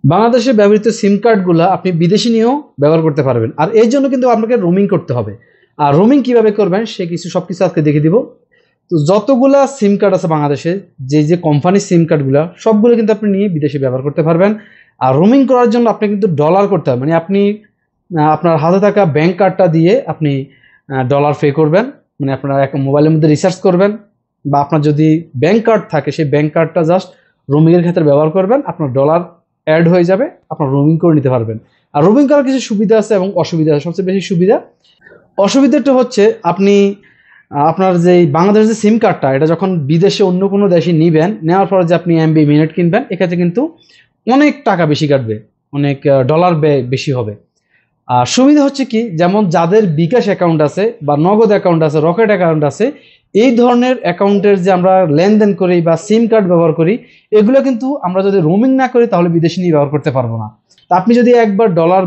বাংলাদেশে ব্যবহৃত সিম কার্ডগুলো আপনি বিদেশি নিয়েও ব্যবহার করতে পারবেন। আর এর জন্য কিন্তু আপনাকে রোমিং করতে হবে। আর রোমিং কিভাবে করবেন সবকিছু আজকে দেখিয়ে দিব। তো যতগুলা সিম কার্ড আছে বাংলাদেশে, যে কোম্পানির সিম কার্ডগুলো সবগুলো কিন্তু আপনি নিয়ে বিদেশে ব্যবহার করতে পারবেন। আর রোমিং করার জন্য আপনি কিন্তু ডলার করতে হবে, মানে আপনি আপনার হাতে থাকা ব্যাংক কার্ডটা দিয়ে আপনি ডলার পে করবেন, মানে আপনার এক মোবাইলের মধ্যে রিসার্চ করবেন, বা আপনার যদি ব্যাংক কার্ড থাকে সেই ব্যাংক কার্ডটা জাস্ট রোমিংয়ের ক্ষেত্রে ব্যবহার করবেন, আপনার ডলার অ্যাড হয়ে যাবে, আপনার রোমিং করে নিতে পারবেন। আর রোমিং করার কিছু সুবিধা আছে এবং অসুবিধা আছে। সবচেয়ে বেশি অসুবিধাটা হচ্ছে আপনি আপনার যে বাংলাদেশের যে সিম কার্ডটা, এটা যখন বিদেশে অন্য কোনো দেশে নিবেন, নেওয়ার পরে যে আপনি এমবি মিনিট কিনবেন, এক্ষেত্রে কিন্তু অনেক টাকা বেশি কাটবে, অনেক ডলার ব্যয় বেশি হবে। আর সুবিধা হচ্ছে কি, যেমন যাদের বিকাশ অ্যাকাউন্ট আছে বা নগদ অ্যাকাউন্ট আছে, রকেট অ্যাকাউন্ট আছে, এই ধরনের অ্যাকাউন্টের যে আমরা লেনদেন করি বা সিম কার্ড ব্যবহার করি, এগুলো কিন্তু আমরা যদি রোমিং না করি তাহলে বিদেশি নিয়ে ব্যবহার করতে পারবো না। তা আপনি যদি একবার ডলার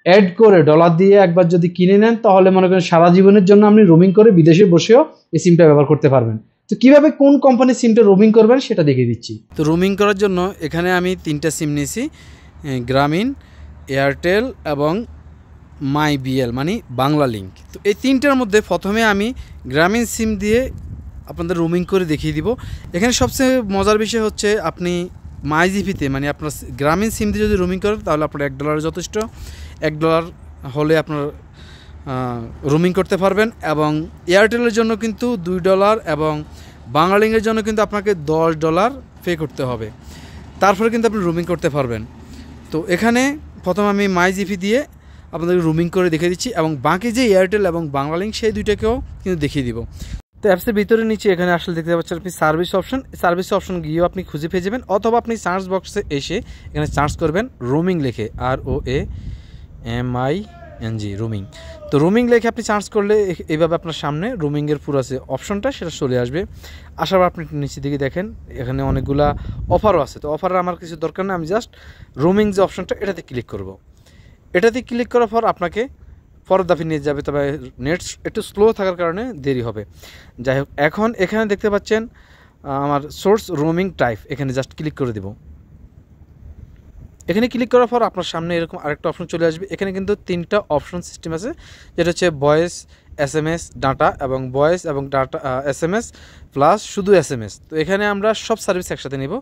অ্যাড করে ডলার দিয়ে একবার যদি কিনে নেন, তাহলে মনে করেন সারা জীবনের জন্য আপনি রোমিং করে বিদেশে বসেও এই সিমটা ব্যবহার করতে পারবেন। তো কিভাবে কোন কোম্পানির সিমটা রোমিং করবেন সেটা দেখিয়ে দিচ্ছি। তো রোমিং করার জন্য এখানে আমি 3টা সিম নিয়েছি, গ্রামীণ, এয়ারটেল এবং মাই বিএল মানে বাংলা লিঙ্ক। তো এই 3টার মধ্যে প্রথমে আমি গ্রামীণ সিম দিয়ে আপনাদের রোমিং করে দেখিয়ে দিব। এখানে সবচেয়ে মজার বিষয় হচ্ছে আপনি মাই জিপিতে মানে আপনার গ্রামীণ সিম দিয়ে যদি রোমিং করেন তাহলে আপনার $1 যথেষ্ট। $1 হলে আপনার রোমিং করতে পারবেন। এবং এয়ারটেলের জন্য কিন্তু $2 এবং বাংলা লিঙ্কের জন্য কিন্তু আপনাকে $10 পে করতে হবে, তারপরে কিন্তু আপনি রোমিং করতে পারবেন। তো এখানে প্রথম আমি মাই জিপি দিয়ে আপনাদেরকে রোমিং করে দেখিয়ে দিচ্ছি, এবং বাকি যে এয়ারটেল এবং বাংলা লিঙ্ক সেই দুইটাকেও কিন্তু দেখিয়ে দিব। তো অ্যাপসের ভিতরে নিচে এখানে আসলে দেখতে পাচ্ছেন আপনি সার্ভিস অপশন গিয়েও আপনি খুঁজে পেয়ে যাবেন, অথবা আপনি সার্চ বক্সে এসে এখানে সার্চ করবেন রোমিং লেখে, ROAMING রোমিং। তো রোমিং লেখে আপনি সার্চ করলে এইভাবে আপনার সামনে রোমিংয়ের পুরো যে অপশনটা সেটা চলে আসবে। আসার পর আপনি নিচের দিকে দেখেন এখানে অনেকগুলা অফারও আছে। তো অফারের আমার কিছু দরকার নেই, আমি জাস্ট রোমিং যে অপশনটা এটাতে ক্লিক করব। এটাতে ক্লিক করার পর আপনাকে পরের দাফে নিয়ে যাবে, তবে নেট একটু স্লো থাকার কারণে দেরি হবে। যাই হোক, এখন এখানে দেখতে পাচ্ছেন আমার সোর্স রোমিং টাইপ, এখানে জাস্ট ক্লিক করে দেব। এখানে ক্লিক করার পর আপনার সামনে এরকম আরেকটা অপশন চলে আসবে। এখানে কিন্তু 3টা অপশন সিস্টেম আছে, যেটা হচ্ছে ভয়েস, SMS, ডাটা, এবং ভয়েস এবং ডাটা SMS প্লাস শুধু SMS। তো এখানে আমরা সব সার্ভিস একসাথে নেব।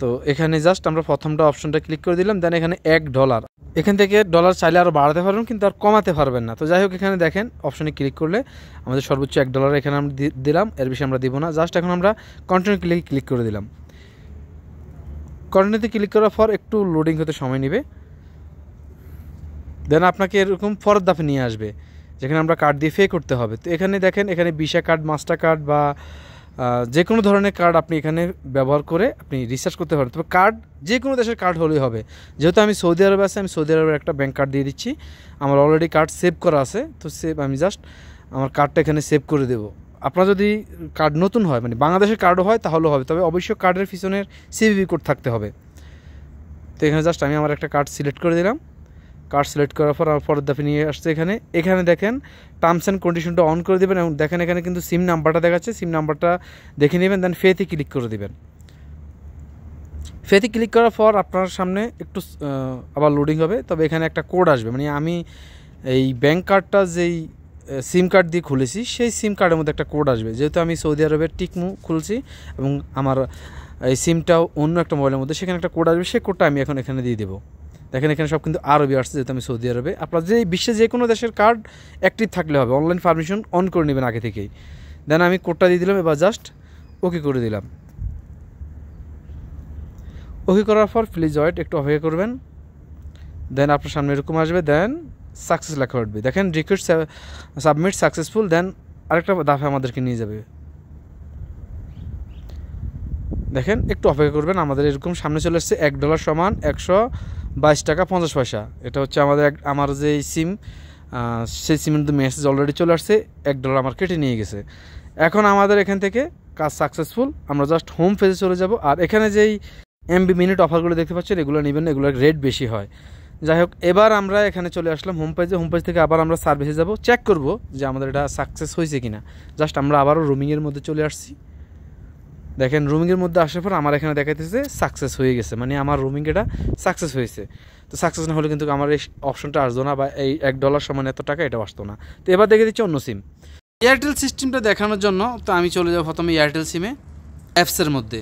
তো এখানে জাস্ট আমরা প্রথমটা অপশনটা ক্লিক করে দিলাম, দেন এখানে $1। এখান থেকে ডলার চাইলে আরও বাড়াতে পারবেন, কিন্তু আর কমাতে পারবেন না। তো যাই হোক, এখানে দেখেন অপশনে ক্লিক করলে আমাদের সর্বোচ্চ $1 এখানে আমরা দিলাম, এর বেশি আমরা দিব না। জাস্ট এখন আমরা কন্টিনিউ ক্লিক করে দিলাম। কন্টিনিউতে ক্লিক করার পর একটু লোডিং হতে সময় নেবে, দেন আপনাকে এরকম পরের দাফে নিয়ে আসবে যেখানে আমরা কার্ড দিয়ে পে করতে হবে। তো এখানে দেখেন এখানে ভিসা কার্ড, মাস্টার কার্ড বা যে কোনো ধরনের কার্ড আপনি এখানে ব্যবহার করে আপনি রিচার্জ করতে পারেন। তবে কার্ড যে কোনো দেশের কার্ড হলেই হবে। যেহেতু আমি সৌদি আরবে আছি, আমি সৌদি আরবের একটা ব্যাঙ্ক কার্ড দিয়ে দিচ্ছি। আমার অলরেডি কার্ড সেভ করা আছে, তো আমি জাস্ট আমার কার্ডটা এখানে সেভ করে দেবো। আপনার যদি কার্ড নতুন হয়, মানে বাংলাদেশের কার্ডও হয় তাহলেও হবে, তবে অবশ্যই কার্ডের পিছনের CVV কোড থাকতে হবে। তো এখানে জাস্ট আমি আমার একটা কার্ড সিলেক্ট করে দিলাম। কার্ড সিলেক্ট করার পর আমার পরের দাফে নিয়ে আসছে এখানে দেখেন টার্মস অ্যান্ড কন্ডিশনটা অন করে দেবেন, এবং দেখেন এখানে কিন্তু সিম নাম্বারটা দেখাচ্ছে, সিম নাম্বারটা দেখে নেবেন, দেন ফেতে ক্লিক করে দেবেন। ফেতে ক্লিক করার পর আপনার সামনে একটু আবার লোডিং হবে, তবে এখানে একটা কোড আসবে, মানে আমি এই ব্যাঙ্ক কার্ডটা যেই সিম কার্ড দিয়ে খুলেছি সেই সিম কার্ডের মধ্যে একটা কোড আসবে। যেহেতু আমি সৌদি আরবের টিকমু খুলছি এবং আমার এই সিমটাও অন্য একটা মোবাইলের মধ্যে, সেখানে একটা কোড আসবে, সেই কোডটা আমি এখন এখানে দিয়ে দেবো। দেখেন এখানে সব কিন্তু আরবি আসছে, যেহেতু আমি সৌদি আরবে। আপনার যে বিশ্বে যে কোনো দেশের কার্ড অ্যাক্টিভ থাকলে হবে, অনলাইন পারমিশন অন করে নেবেন আগে থেকেই। দেন আমি কোডটা দিয়ে দিলাম, এবার জাস্ট ওকে করে দিলাম। ওকে করার পর প্লিজ ওয়েট, একটু অপেক্ষা করবেন। দেন আপনার সামনে এরকম আসবে, দেন সাকসেস লেখা উঠবে। দেখেন রিকোয়েস্ট সাবমিট সাকসেসফুল, দেন আরেকটা দাফে আমাদেরকে নিয়ে যাবে। দেখেন একটু অপেক্ষা করবেন, আমাদের এরকম সামনে চলে আসছে $1 সমান 122 টাকা 50 পয়সা। এটা হচ্ছে আমার যে সিম, সেই সিমের মধ্যে মেসেজ অলরেডি চলে আসছে, $1 আমার কেটে নিয়ে গেছে। এখন আমাদের এখান থেকে কাজ সাকসেসফুল। আমরা জাস্ট হোম পেজে চলে যাব। আর এখানে যেই MB মিনিট অফারগুলো দেখতে পাচ্ছেন এগুলো নেবেন না, এগুলোর রেট বেশি হয়। যাই হোক, এবার আমরা এখানে চলে আসলাম হোম পেজ থেকে আবার আমরা সার্ভিসে যাব, চেক করব যে আমাদের এটা সাকসেস হয়েছে কিনা। জাস্ট আমরা আবারও রোমিংয়ের মধ্যে চলে আসছি। দেখেন রোমিংয়ের মধ্যে আসার পর আমার এখানে দেখাইতেছে সাকসেস হয়ে গেছে, মানে আমার রোমিং এটা সাকসেস হয়েছে। তো সাকসেস না হলে কিন্তু আমার এই অপশনটা আসতো না, বা এই $1 সমান এত টাকা এটা আসতো না। তো এবার দেখে দিচ্ছি অন্য সিম। এয়ারটেল সিস্টেমটা দেখানোর জন্য তো আমি চলে যাব প্রথমে এয়ারটেল সিমে, অ্যাপসের মধ্যে।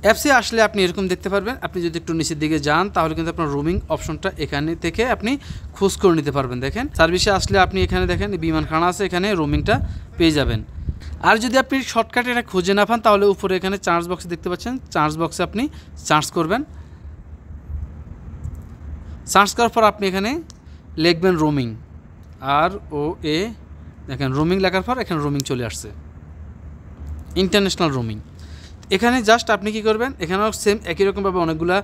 অ্যাপসে আসলে আপনি এরকম দেখতে পারবেন। আপনি যদি একটু নিচের দিকে যান তাহলে কিন্তু আপনার রোমিং অপশনটা এখানে থেকে আপনি খোঁজ করে নিতে পারবেন। দেখেন সার্ভিসে আসলে আপনি এখানে দেখেন বিমানখানা আছে, এখানে রোমিংটা পেয়ে যাবেন। আর যদি আপনি শর্টকাটে এটা খুঁজে না পান তাহলে উপরে এখানে চার্জ বক্স দেখতে পাচ্ছেন, চার্জ বক্সে আপনি চার্জ করবেন। সার্চ করার পর আপনি এখানে লিখবেন রোমিং, ROA, দেখেন রোমিং লেখার পর এখানে রোমিং চলে আসছে, ইন্টারন্যাশনাল রোমিং। এখানে জাস্ট আপনি কি করবেন, এখানেও সেম একই রকমভাবে অনেকগুলা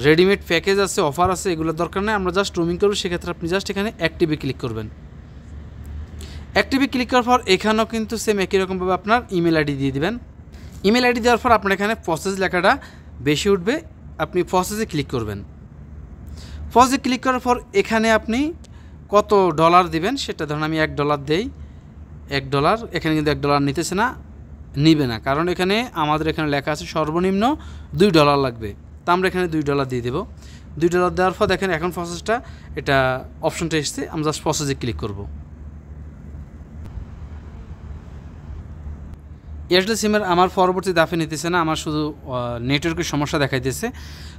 রেডিমেড প্যাকেজ আছে, অফার আছে, এগুলোর দরকার নেই। আমরা জাস্ট রোমিং করবো, সেক্ষেত্রে আপনি জাস্ট এখানে অ্যাক্টিভে ক্লিক করবেন। অ্যাক্টিভে ক্লিক করার পর এখানেও কিন্তু সেম একই রকমভাবে আপনার ইমেল আইডি দিয়ে দিবেন। ইমেল আইডি দেওয়ার পর আপনার এখানে প্রসেস লেখাটা বেশি উঠবে, আপনি প্রসেসে ক্লিক করবেন। প্রসেসে ক্লিক করার পর এখানে আপনি কত ডলার দিবেন সেটা ধরুন আমি $1 দেই, $1। এখানে কিন্তু $1 নিতেছে না, নিবে না, কারণ এখানে আমাদের এখানে লেখা আছে সর্বনিম্ন $2 লাগবে। তা আমরা এখানে $2 দিয়ে দেবো। $2 দেওয়ার পর দেখেন এখন প্রসেসটা এটা অপশনটা এসছে, আমরা জাস্ট প্রসেসে ক্লিক করব। এয়ারটেল সিমের আমার পরবর্তী দাফে নিতেছে না, আমার শুধু নেটওয়ার্কের সমস্যা দেখাইতেছে।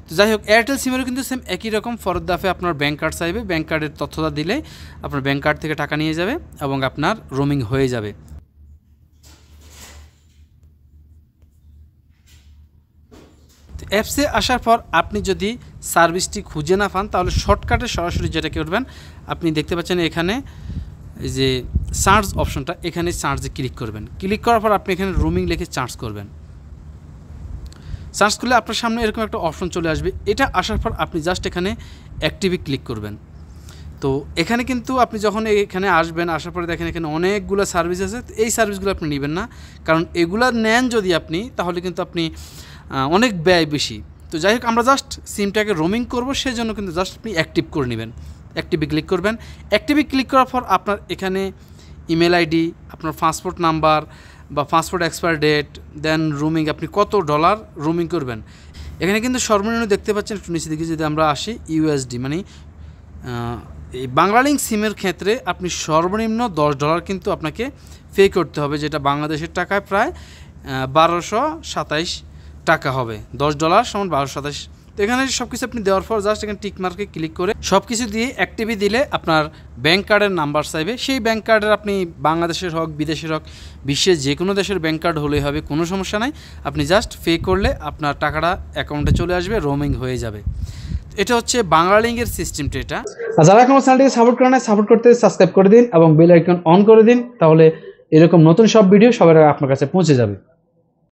তো যাই হোক, এয়ারটেল সিমেরও কিন্তু সেম একই রকম পরের দাফে আপনার ব্যাঙ্ক কার্ড চাইবে, ব্যাঙ্ক কার্ডের তথ্যটা দিলে আপনার ব্যাঙ্ক কার্ড থেকে টাকা নিয়ে যাবে এবং আপনার রোমিং হয়ে যাবে। অ্যাপসে আসার পর আপনি যদি সার্ভিসটি খুঁজে না পান তাহলে শর্টকাটে সরাসরি যেটা করবেন, আপনি দেখতে পাচ্ছেন এখানে এই যে সার্চ অপশনটা, এখানে সার্চে ক্লিক করবেন। ক্লিক করার পর আপনি এখানে রোমিং লিখে সার্চ করবেন। সার্চ করলে আপনার সামনে এরকম একটা অপশন চলে আসবে। এটা আসার পর আপনি জাস্ট এখানে অ্যাক্টিভে ক্লিক করবেন। তো এখানে কিন্তু আপনি যখন এখানে আসবেন, আসার পরে দেখেন এখানে অনেকগুলো সার্ভিস আছে। এই সার্ভিসগুলো আপনি নেবেন না, কারণ এগুলা নেন যদি আপনি, তাহলে কিন্তু আপনি অনেক ব্যয় বেশি। তো যাই হোক, আমরা জাস্ট সিমটাকে রোমিং করবো, সেজন্য কিন্তু জাস্ট আপনি অ্যাক্টিভ করে নেবেন। অ্যাক্টিভে ক্লিক করবেন। অ্যাক্টিভে ক্লিক করার পর আপনার এখানে ইমেল আইডি, আপনার পাসপোর্ট নাম্বার বা পাসপোর্ট এক্সপায়ার ডেট, দেন রোমিং, আপনি কত ডলার রোমিং করবেন। এখানে কিন্তু সর্বনিম্ন দেখতে পাচ্ছেন একটু নিচে দিকে যদি আমরা আসি, USD মানে এই বাংলালিংক সিমের ক্ষেত্রে আপনি সর্বনিম্ন $10 কিন্তু আপনাকে পে করতে হবে, যেটা বাংলাদেশের টাকায় প্রায় 1227 টাকা হবে। $10 সমান 1227। তো এখানে সব কিছু আপনি দেওয়ার পর জাস্ট এখানে টিক মার্কে ক্লিক করে সব কিছু দিয়ে অ্যাক্টিভে দিলে আপনার ব্যাঙ্ক কার্ডের নাম্বার চাইবে। সেই ব্যাঙ্ক কার্ডের আপনি বাংলাদেশের হোক, বিদেশের হোক, বিশ্বের যে কোনো দেশের ব্যাঙ্ক কার্ড হলেই হবে, কোনো সমস্যা নাই। আপনি জাস্ট পে করলে আপনার টাকাটা অ্যাকাউন্টে চলে আসবে, রোমিং হয়ে যাবে। এটা হচ্ছে বাংলালিংকের সিস্টেমটা। এটা যারা এখনো চ্যানেলটিকে সাপোর্ট করে না, সাপোর্ট করতে সাবস্ক্রাইব করে দিন এবং বেল আইকন অন করে দিন, তাহলে এরকম নতুন সব ভিডিও সবার আগে আপনার কাছে পৌঁছে যাবে।